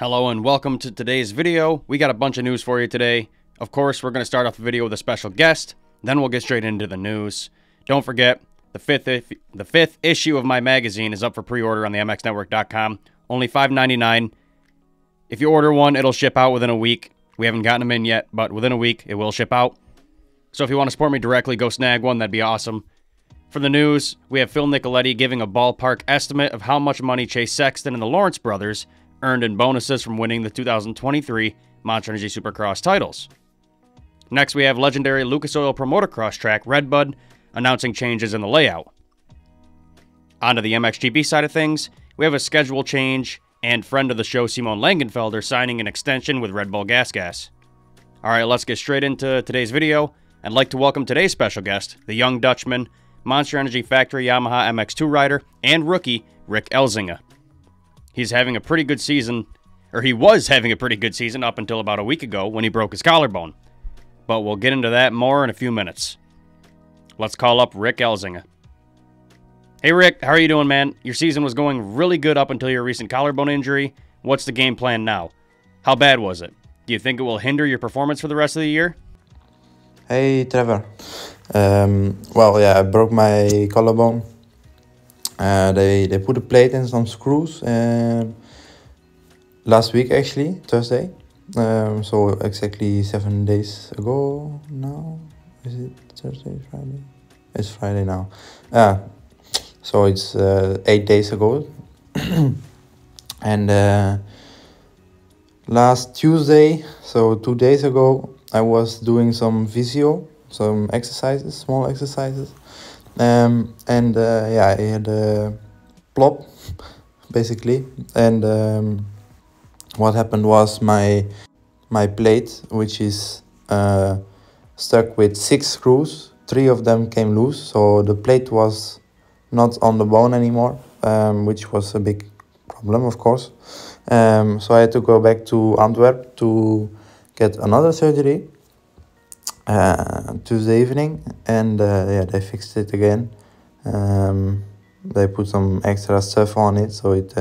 Hello and welcome to today's video. We got a bunch of news for you today. Of course, we're going to start off the video with a special guest, then we'll get straight into the news. Don't forget, the fifth issue of my magazine is up for pre-order on the MXNetwork.com. Only $5.99. If you order one, it'll ship out within a week. We haven't gotten them in yet, but within a week, it will ship out. So if you want to support me directly, go snag one. That'd be awesome. For the news, we have Phil Nicoletti giving a ballpark estimate of how much money Chase Sexton and the Lawrence brothers earned in bonuses from winning the 2023 Monster Energy Supercross titles. Next, we have legendary Lucas Oil Pro Motocross track RedBud announcing changes in the layout. On to the MXGP side of things, we have a schedule change and friend of the show Simon Längenfelder signing an extension with Red Bull Gas. Alright, let's get straight into today's video. I'd like to welcome today's special guest, the young Dutchman, Monster Energy Factory Yamaha MX2 rider, and rookie Rick Elzinga. He's having a pretty good season, or he was having a pretty good season up until about a week ago when he broke his collarbone. But we'll get into that more in a few minutes. Let's call up Rick Elzinga. Hey Rick, how are you doing, man? Your season was going really good up until your recent collarbone injury. What's the game plan now? How bad was it? Do you think it will hinder your performance for the rest of the year? Hey Trevor. Well, yeah, I broke my collarbone. They put a plate and some screws last week, actually, Thursday. So exactly 7 days ago now. Is it Thursday, Friday? It's Friday now. So it's 8 days ago. And last Tuesday, so 2 days ago, I was doing some physio, some exercises, small exercises. Yeah, I had a plop, basically. And what happened was my plate, which is stuck with 6 screws, 3 of them came loose, so the plate was not on the bone anymore, which was a big problem, of course. So I had to go back to Antwerp to get another surgery Tuesday evening, and yeah, they fixed it again. They put some extra stuff on it, so it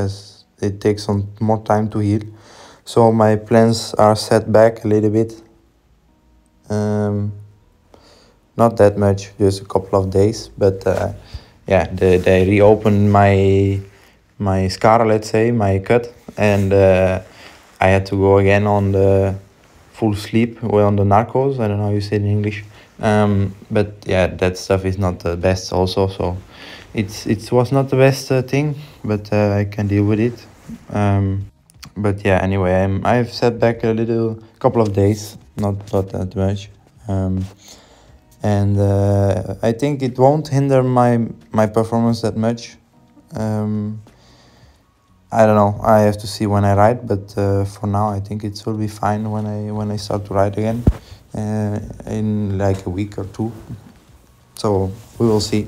takes some more time to heal. So my plans are set back a little bit. Not that much, just a couple of days, but yeah, they reopened my scar, let's say, my cut, and I had to go again on the full sleep or on the narcos. I don't know how you say it in English. But yeah, that stuff is not the best also, so it was not the best thing, but I can deal with it. But yeah, anyway, I've set back a couple of days, not that much. And I think it won't hinder my performance that much. I don't know. I have to see when I ride, but for now, I think it will be fine when I start to ride again in like a week or two. So we will see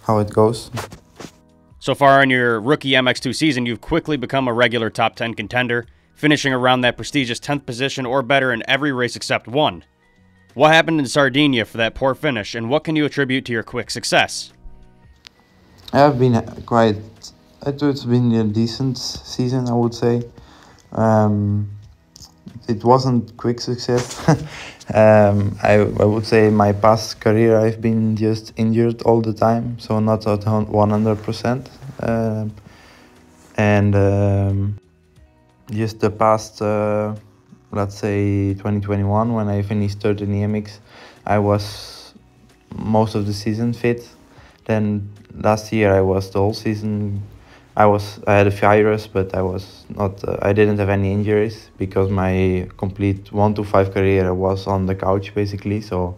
how it goes. So far in your rookie MX2 season, you've quickly become a regular top 10 contender, finishing around that prestigious 10th position or better in every race except one. What happened in Sardinia for that poor finish, and what can you attribute to your quick success? I've been it's been a decent season, I would say. It wasn't quick success. I would say my past career I've been just injured all the time, so not at 100%. Just the past, let's say 2021, when I finished third in the MX, I was most of the season fit. Then last year I was the whole season. I had a virus, but I was not. I didn't have any injuries because my complete 1 to 5 career was on the couch basically. So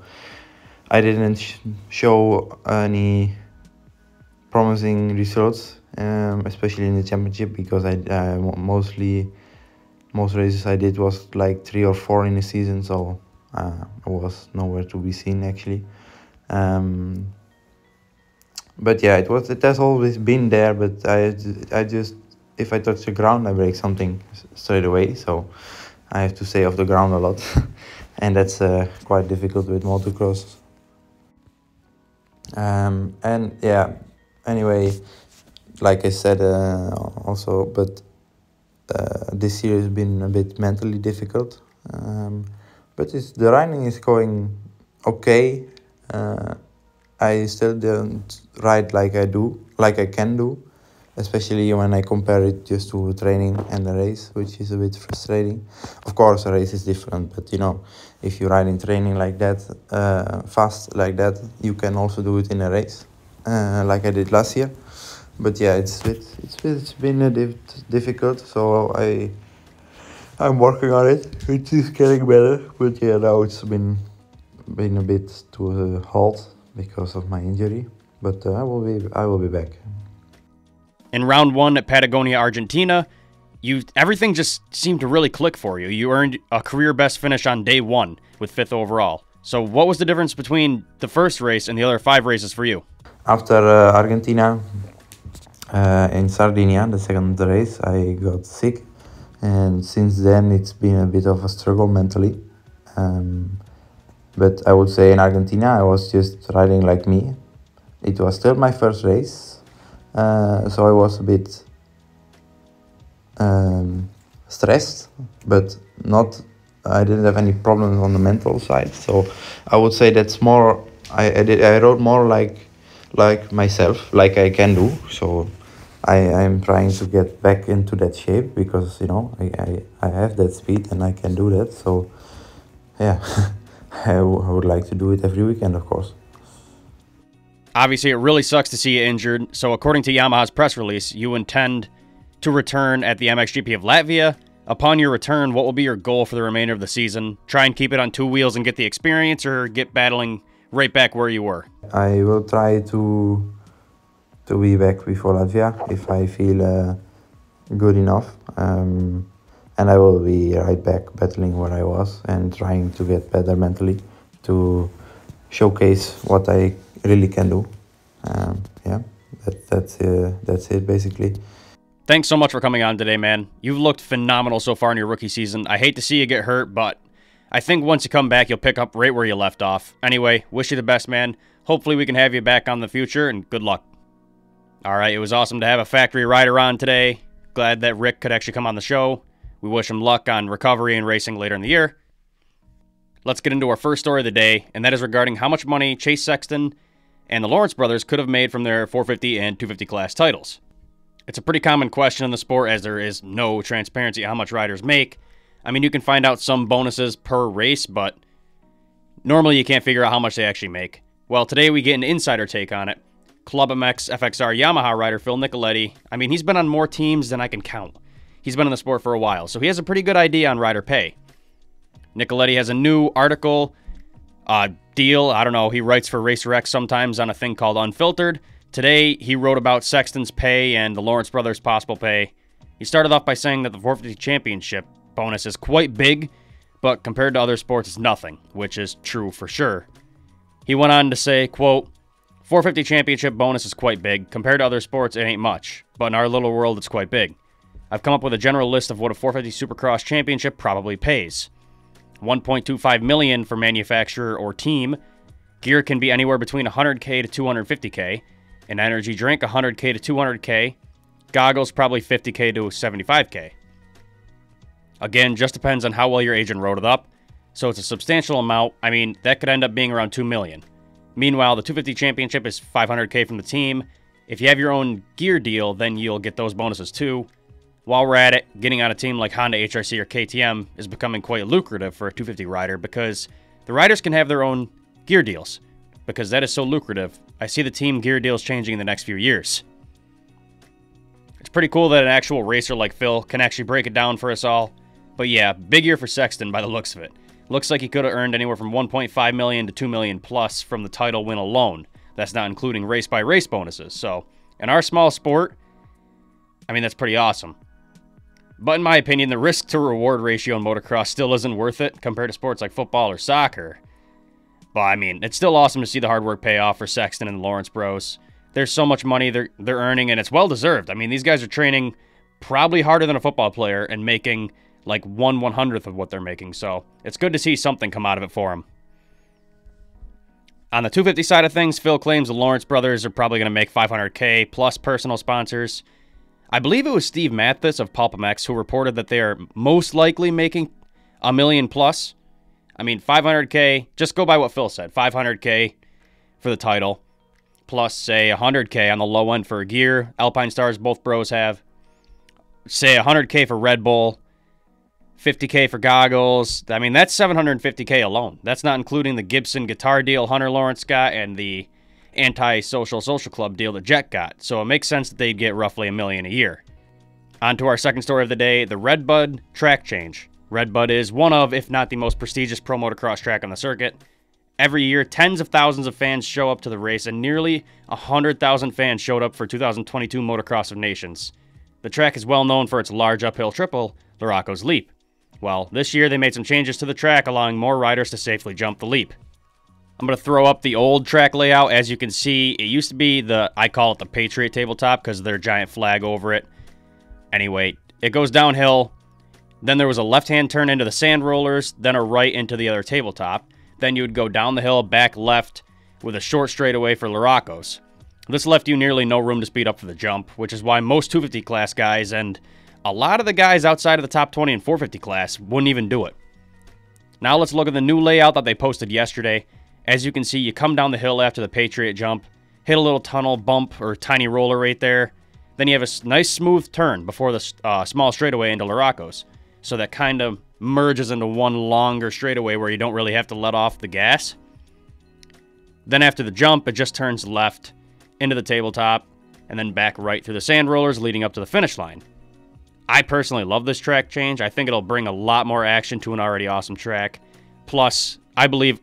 I didn't show any promising results, especially in the championship, because most races I did was like 3 or 4 in a season. So I was nowhere to be seen actually. But yeah, it has always been there, but I just, if I touch the ground, I break something straight away, so I have to stay off the ground a lot. And that's quite difficult with motocross. And yeah, anyway, like I said also, but this year has been a bit mentally difficult. But the riding is going okay. I still don't ride like I can do, especially when I compare it just to training and the race, which is a bit frustrating. Of course, a race is different, but you know, if you ride in training like that, fast like that, you can also do it in a race, like I did last year. But yeah, it's been a difficult, so I'm working on it. It is getting better, but yeah, now it's been a bit to a halt because of my injury. But I will be back. In round 1 at Patagonia, Argentina, everything just seemed to really click for you. You earned a career best finish on day 1 with 5th overall. So what was the difference between the first race and the other 5 races for you? After Argentina, in Sardinia, the second race, I got sick. And since then, it's been a bit of a struggle mentally. But I would say in Argentina, I was just riding like me. It was still my first race. So I was a bit stressed, but I didn't have any problems on the mental side. So I would say that's more, I rode more like myself, like I can do. So I'm trying to get back into that shape because, you know, I have that speed and I can do that. So yeah, I would like to do it every weekend, of course. Obviously, it really sucks to see you injured. So according to Yamaha's press release, you intend to return at the MXGP of Latvia. Upon your return, what will be your goal for the remainder of the season? Try and keep it on 2 wheels and get the experience, or get battling right back where you were? I will try to be back before Latvia if I feel good enough. And I will be right back battling where I was and trying to get better mentally to showcase what I really can do. Yeah, that's it basically. Thanks so much for coming on today, man. You've looked phenomenal so far in your rookie season. I hate to see you get hurt, but I think once you come back, you'll pick up right where you left off. Anyway, wish you the best, man. Hopefully we can have you back on in the future, and good luck. All right, it was awesome to have a factory rider on today. Glad that Rick could actually come on the show. We wish him luck on recovery and racing later in the year. Let's get into our first story of the day, and that is regarding how much money Chase Sexton and the Lawrence brothers could have made from their 450 and 250 class titles. It's a pretty common question in the sport, as there is no transparency on how much riders make. I mean, you can find out some bonuses per race, but normally you can't figure out how much they actually make. Well, today we get an insider take on it. Club MX FXR Yamaha rider Phil Nicoletti, I mean, he's been on more teams than I can count. He's been in the sport for a while, so he has a pretty good idea on rider pay. Nicoletti has a new article, deal, I don't know, he writes for Racer X sometimes on a thing called Unfiltered. Today, he wrote about Sexton's pay and the Lawrence brothers' possible pay. He started off by saying that the 450 championship bonus is quite big, but compared to other sports, it's nothing, which is true for sure. He went on to say, quote, 450 championship bonus is quite big. Compared to other sports, it ain't much, but in our little world, it's quite big. I've come up with a general list of what a 450 Supercross championship probably pays. $1.25 million for manufacturer or team. Gear can be anywhere between $100K to $250K. An energy drink, $100K to $200K. Goggles, probably $50K to $75K. Again, just depends on how well your agent wrote it up. So it's a substantial amount. I mean, that could end up being around $2 million. Meanwhile, the 250 championship is $500K from the team. If you have your own gear deal, then you'll get those bonuses too. While we're at it, getting on a team like Honda, HRC, or KTM is becoming quite lucrative for a 250 rider because the riders can have their own gear deals. Because that is so lucrative, I see the team gear deals changing in the next few years. It's pretty cool that an actual racer like Phil can actually break it down for us all. But yeah, big year for Sexton by the looks of it. Looks like he could have earned anywhere from $1.5 million to $2 million plus from the title win alone. That's not including race-by-race bonuses. So, in our small sport, I mean, that's pretty awesome. But in my opinion, the risk-to-reward ratio in motocross still isn't worth it compared to sports like football or soccer. But, I mean, it's still awesome to see the hard work pay off for Sexton and the Lawrence bros. There's so much money they're earning, and it's well-deserved. I mean, these guys are training probably harder than a football player and making like 1/100th of what they're making. So, it's good to see something come out of it for them. On the 250 side of things, Phil claims the Lawrence brothers are probably going to make $500K plus personal sponsors. I believe it was Steve Mathis of Pulp MX who reported that they are most likely making $1 million plus. I mean, $500K, just go by what Phil said, $500K for the title, plus, say, $100K on the low end for gear. Alpine Stars, both bros have. Say $100K for Red Bull, $50K for goggles. I mean, that's $750K alone. That's not including the Gibson guitar deal Hunter Lawrence got and the anti-social social club deal that Jet got. So it makes sense that they'd get roughly $1 million a year. On to our second story of the day, the RedBud track change. RedBud is one of, if not the most prestigious pro motocross track on the circuit. Every year, tens of thousands of fans show up to the race, and nearly 100,000 fans showed up for 2022 Motocross of Nations. The track is well known for its large uphill triple, Luraco's Leap. Well, this year they made some changes to the track, allowing more riders to safely jump the leap. I'm going to throw up the old track layout. As you can see, it used to be I call it the Patriot tabletop because of their giant flag over it. Anyway, it goes downhill. Then there was a left-hand turn into the sand rollers, then a right into the other tabletop. Then you would go down the hill, back left, with a short straightaway for Luracos. This left you nearly no room to speed up for the jump, which is why most 250 class guys and a lot of the guys outside of the top 20 and 450 class wouldn't even do it. Now let's look at the new layout that they posted yesterday. As you can see, you come down the hill after the Patriot jump, hit a little tunnel bump or tiny roller right there. Then you have a nice smooth turn before the small straightaway into Luracos. So that kind of merges into one longer straightaway where you don't really have to let off the gas. Then after the jump, it just turns left into the tabletop and then back right through the sand rollers leading up to the finish line. I personally love this track change. I think it'll bring a lot more action to an already awesome track. Plus, I believe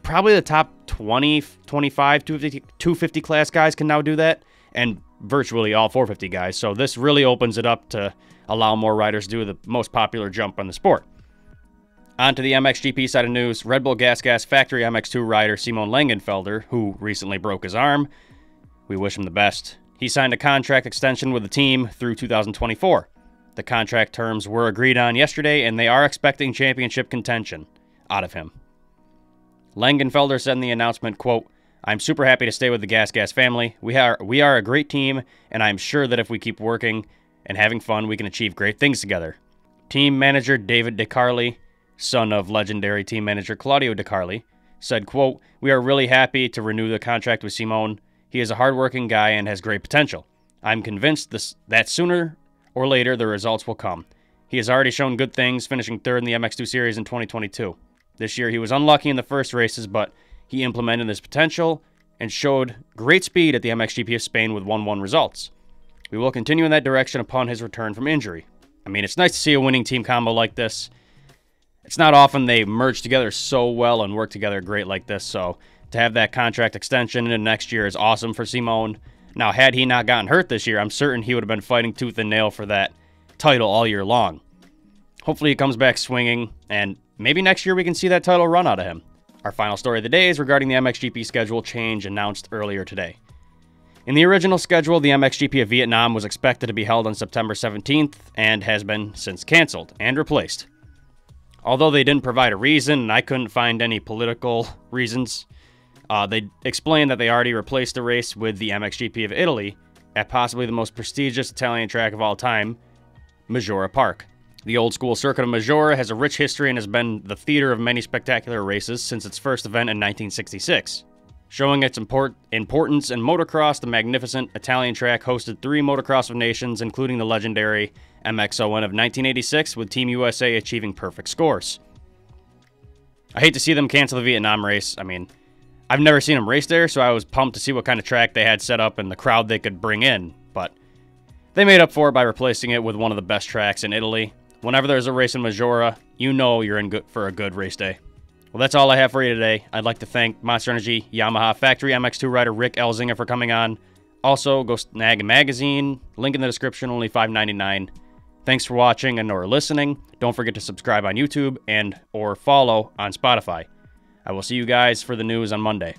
probably the top 20, 25, 250 class guys can now do that, and virtually all 450 guys. So this really opens it up to allow more riders to do the most popular jump in the sport. On to the MXGP side of news. Red Bull Gas Factory MX2 rider Simon Längenfelder, who recently broke his arm. We wish him the best. He signed a contract extension with the team through 2024. The contract terms were agreed on yesterday, and they are expecting championship contention out of him. Längenfelder said in the announcement, quote, "I'm super happy to stay with the Gas family. We are a great team, and I'm sure that if we keep working and having fun, we can achieve great things together." Team manager David DeCarli, son of legendary team manager Claudio DeCarli, said, quote, "We are really happy to renew the contract with Simon. He is a hardworking guy and has great potential. I'm convinced that sooner or later the results will come. He has already shown good things, finishing third in the MX2 series in 2022. This year he was unlucky in the first races, but he implemented his potential and showed great speed at the MXGP of Spain with 1-1 results. We will continue in that direction upon his return from injury." I mean, it's nice to see a winning team combo like this. It's not often they merge together so well and work together great like this, so to have that contract extension into next year is awesome for Simon. Now, had he not gotten hurt this year, I'm certain he would have been fighting tooth and nail for that title all year long. Hopefully he comes back swinging, and maybe next year we can see that title run out of him. Our final story of the day is regarding the MXGP schedule change announced earlier today. In the original schedule, the MXGP of Vietnam was expected to be held on September 17th and has been since canceled and replaced. Although they didn't provide a reason, and I couldn't find any political reasons, they explained that they already replaced the race with the MXGP of Italy at possibly the most prestigious Italian track of all time, Maggiora Park. The old-school circuit of Maggiora has a rich history and has been the theater of many spectacular races since its first event in 1966. Showing its importance in motocross, the magnificent Italian track hosted 3 Motocross of Nations, including the legendary MXON of 1986, with Team USA achieving perfect scores. I hate to see them cancel the Vietnam race. I mean, I've never seen them race there, so I was pumped to see what kind of track they had set up and the crowd they could bring in, but they made up for it by replacing it with one of the best tracks in Italy. Whenever there's a race in Maggiora, you know you're in for a good race day. Well, that's all I have for you today. I'd like to thank Monster Energy Yamaha Factory MX2 rider Rick Elzinga for coming on. Also, go snag a magazine. Link in the description, only $5.99. Thanks for watching and or listening. Don't forget to subscribe on YouTube and or follow on Spotify. I will see you guys for the news on Monday.